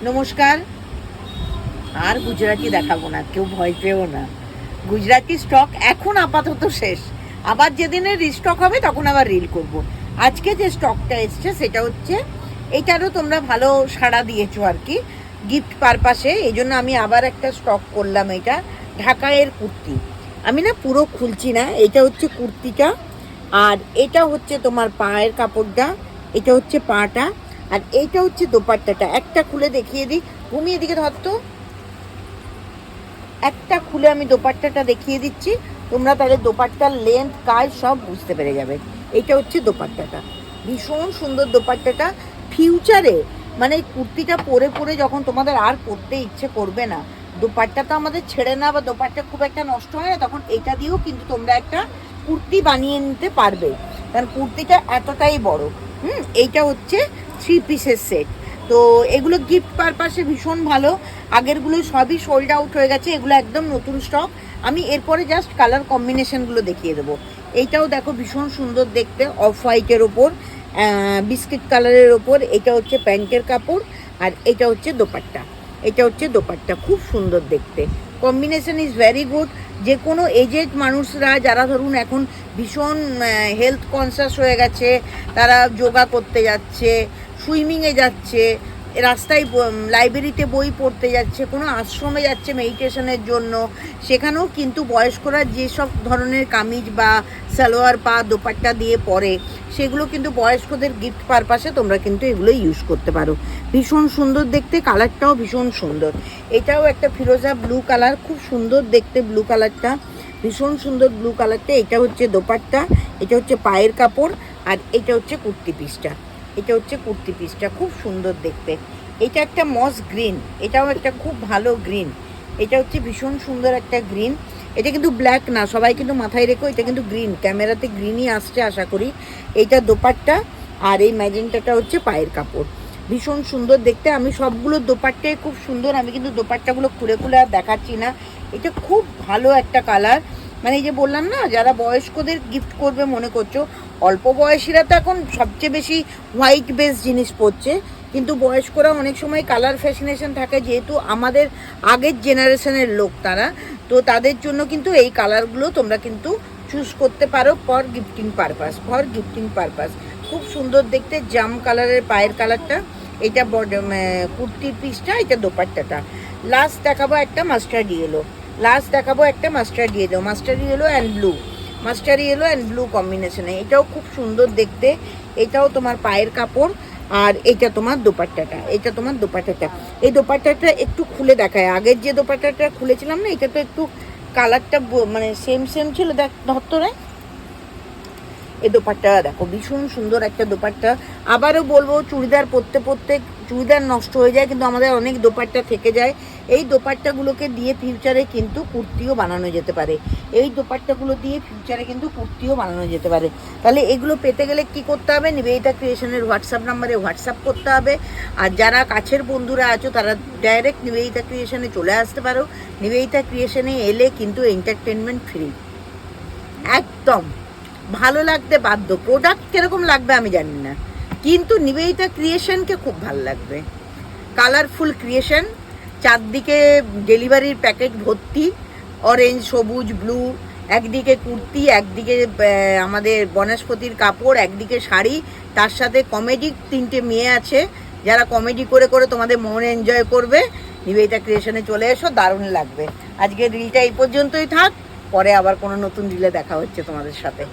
নমস্কার। আর গুজরাটি দেখাবো না, কেউ ভয় পেও না। গুজরাটি স্টক এখন আপাতত শেষ, আবার যেদিনে রিস্টক হবে তখন আবার রিল করব। আজকে যে স্টকটা এসছে সেটা হচ্ছে, এইটারও তোমরা ভালো সাড়া দিয়েছো আর কি, গিফট পারপাসে। এই জন্য আমি আবার একটা স্টক করলাম। এটা ঢাকাইয়ের কুর্তি। আমি না পুরো খুলছি না, এটা হচ্ছে কুর্তিটা, আর এটা হচ্ছে তোমার পায়ের কাপড়টা, এটা হচ্ছে পাটা, আর এইটা হচ্ছে দোপাট্টাটা। একটা খুলে দেখিয়ে দিই, ভূমি এদিকে ধরতো। একটা খুলে আমি দোপাট্টাটা দেখিয়ে দিচ্ছি, তোমরা তাহলে দোপাট্টার লেন্থ কাজ সব বুঝতে পেরে যাবে। এইটা হচ্ছে দোপাট্টাটা, ভীষণ সুন্দর দোপাট্টাটা। ফিউচারে মানে কুর্তিটা পরে পরে যখন তোমাদের আর পরতে ইচ্ছে করবে না, দোপাট্টা তো আমাদের ছেড়ে না, বা দোপাট্টা খুব একটা নষ্ট হয় না, তখন এটা দিয়েও কিন্তু তোমরা একটা কুর্তি বানিয়ে নিতে পারবে, কারণ কুর্তিটা এতটাই বড়। এইটা হচ্ছে 3 পিসের সেট। তো এগুলো গিফট পারপাসে ভীষণ ভালো। আগেরগুলো সবই সোল্ড আউট হয়ে গেছে, এগুলো একদম নতুন স্টক। আমি এরপরে জাস্ট কালার কম্বিনেশনগুলো দেখিয়ে দেবো। এইটাও দেখো ভীষণ সুন্দর দেখতে, অফ হোয়াইটের ওপর বিস্কিট কালারের ওপর। এটা হচ্ছে প্যান্টের কাপড়, আর এটা হচ্ছে দোপাট্টা। এটা হচ্ছে দোপাট্টা, খুব সুন্দর দেখতে, কম্বিনেশন ইজ ভেরি গুড। যে কোনো এজেড মানুষরা যারা ধরুন এখন ভীষণ হেলথ কনসিয়াস হয়ে গেছে, তারা যোগা করতে যাচ্ছে, সুইমিংয়ে যাচ্ছে, রাস্তায় লাইব্রেরিতে বই পড়তে যাচ্ছে, কোনো আশ্রমে যাচ্ছে মেডিটেশনের জন্য, সেখানেও কিন্তু বয়স্করা যেসব ধরনের কামিজ বা সালোয়ার বা দোপাট্টা দিয়ে পরে, সেগুলো কিন্তু বয়স্কদের গিফট পারপাসে তোমরা কিন্তু এগুলো ইউজ করতে পারো। ভীষণ সুন্দর দেখতে, কালারটাও ভীষণ সুন্দর। এটাও একটা ফিরোজা ব্লু কালার, খুব সুন্দর দেখতে ব্লু কালারটা, ভীষণ সুন্দর ব্লু কালারটা। এটা হচ্ছে দোপাট্টা, এটা হচ্ছে পায়ের কাপড়, আর এটা হচ্ছে কুর্তি পিসটা। এটা হচ্ছে কুর্তি পিসটা, খুব সুন্দর দেখতে। এটা একটা মস গ্রিন, এটাও একটা খুব ভালো গ্রিন। এটা হচ্ছে ভীষণ সুন্দর একটা গ্রিন। এটা কিন্তু ব্ল্যাক না, সবাই কিন্তু মাথায় রেখো, এটা কিন্তু গ্রিন, ক্যামেরাতে গ্রিনই আসছে আশা করি। এইটা দোপাট্টা, আর এই ম্যাজেন্টাটা হচ্ছে পায়ের কাপড়। ভীষণ সুন্দর দেখতে। আমি সবগুলো দোপাট্টাই খুব সুন্দর, আমি কিন্তু দোপাট্টাগুলো খুলে খুলে আর দেখাচ্ছি না। এটা খুব ভালো একটা কালার। মানে এই যে বললাম না, যারা বয়স্কদের গিফট করবে মনে করছো, অল্প বয়সীরা তো এখন সবচেয়ে বেশি হোয়াইট বেস জিনিস পরছে, কিন্তু বয়স্করা অনেক সময় কালার ফ্যাশনেশন থাকে, যেহেতু আমাদের আগের জেনারেশনের লোক তারা, তো তাদের জন্য কিন্তু এই কালারগুলো তোমরা কিন্তু চুজ করতে পারো for gifting purpose, for gifting purpose. খুব সুন্দর দেখতে জাম কালারের পায়ের কালারটা। এটা কুর্তির পিসটা, এটা দোপাট্টাটা। লাস্ট দেখাবো একটা মাস্টার্ড ইয়েলো, লাস্ট দেখাবো একটা mustard yellow, mustard yellow and blue, master yellow and blue কম্বিনেশনে। এটাও খুব সুন্দর দেখতে। এটাও তোমার পায়ের কাপড়, আর এটা তোমার দোপাট্টাটা, এটা তোমার দোপাট্টাটা। এই দোপাট্টাটা একটু খুলে দেখায়, আগের যে দোপাট্টাটা খুলেছিলাম না, এটা তো একটু কালারটা মানে সেম সেম ছিল, দেখ ধরতরে। এই দোপাট্টা দেখো, ভীষণ সুন্দর একটা দোপাট্টা। আবারও বলবো, চুড়িদার পরতে পরতে চুড়িদার নষ্ট হয়ে যায়, কিন্তু আমাদের অনেক দোপাট্টা থেকে যায়। এই দোপাট্টাগুলোকে দিয়ে ফিউচারে কিন্তু কুর্তিও বানানো যেতে পারে। এই দোপাট্টাগুলো দিয়ে ফিউচারে কিন্তু কুর্তিও বানানো যেতে পারে। তাহলে এগুলো পেতে গেলে কি করতে হবে? নিবেদিতা ক্রিয়েশনের হোয়াটসঅ্যাপ নাম্বারে হোয়াটসঅ্যাপ করতে হবে। আর যারা কাছের বন্ধুরা আছো, তারা ডাইরেক্ট নিবেদিতা ক্রিয়েশনে চলে আসতে পারো। নিবেদিতা ক্রিয়েশনে এলে কিন্তু এন্টারটেনমেন্ট ফ্রি, একদম। ভালো লাগতে বাধ্য, প্রোডাক্ট কিরকম লাগবে আমি জানি না, কিন্তু নিবেদিতা ক্রিয়েশনকে খুব ভালো লাগবে। কালারফুল ক্রিয়েশন, চারদিকে ডেলিভারির প্যাকেট ভর্তি, অরেঞ্জ, সবুজ, ব্লু, একদিকে কুর্তি, একদিকে আমাদের বনস্পতির কাপড়, একদিকে শাড়ি, তার সাথে কমেডি। 3টে মেয়ে আছে যারা কমেডি করে করে তোমাদের মন এনজয় করবে। নিবেদিতা ক্রিয়েশনে চলে এসো, দারুণ লাগবে। আজকে রিলটা এই পর্যন্তই থাক, পরে আবার কোনো নতুন রিলে দেখা হচ্ছে তোমাদের সাথে।